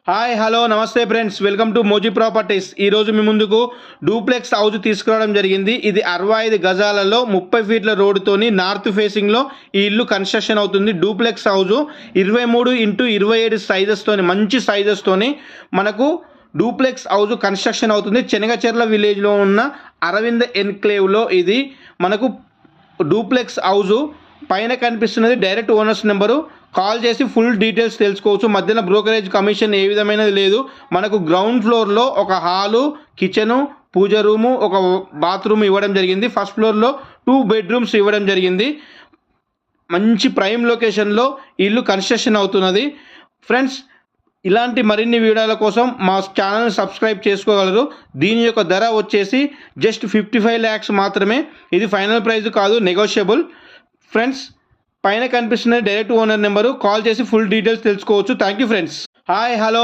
Hi hello నమస్తే friends, welcome to మోజీ properties. ఈరోజు మీ ముందుకు డూప్లెక్స్ హౌస్ తీసుకురావడం జరిగింది. ఇది 65 గజాలలో 30 ఫీట్ల రోడ్డుతోని నార్త్ ఫేసింగ్లో ఈ ఇల్లు కన్స్ట్రక్షన్ అవుతుంది. డూప్లెక్స్ హౌస్ 23x27 సైజెస్తోని, మంచి సైజెస్తోని మనకు డూప్లెక్స్ హౌస్ కన్స్ట్రక్షన్ అవుతుంది. చెనగచెర్ల విలేజ్లో ఉన్న అరవింద్ ఎన్క్లేవ్లో ఇది మనకు డూప్లెక్స్ హౌస్. పైన కనిపిస్తున్నది డైరెక్ట్ ఓనర్స్ నెంబరు. కాల్ చేసి ఫుల్ డీటెయిల్స్ తెలుసుకోవచ్చు. మధ్యన బ్రోకరేజ్ కమిషన్ ఏ విధమైనది లేదు. మనకు గ్రౌండ్ ఫ్లోర్లో ఒక హాలు, కిచెను, పూజ రూము, ఒక బాత్రూమ్ ఇవ్వడం జరిగింది. ఫస్ట్ ఫ్లోర్లో 2 బెడ్రూమ్స్ ఇవ్వడం జరిగింది. మంచి ప్రైమ్ లొకేషన్లో ఇల్లు కన్స్ట్రక్షన్ అవుతున్నది. ఫ్రెండ్స్, ఇలాంటి మరిన్ని వీడియోల కోసం మా ఛానల్ని సబ్స్క్రైబ్ చేసుకోగలరు. దీని యొక్క ధర వచ్చేసి జస్ట్ 55 lakhs మాత్రమే. ఇది ఫైనల్ ప్రైస్ కాదు, నెగోషియబుల్. ఫ్రెండ్స్, పైన కనిపిస్తున్న డైరెక్ట్ ఓనర్ నెంబరు. కాల్ చేసి ఫుల్ డీటెయిల్స్ తెలుసుకోవచ్చు. Thank you friends. Hi hello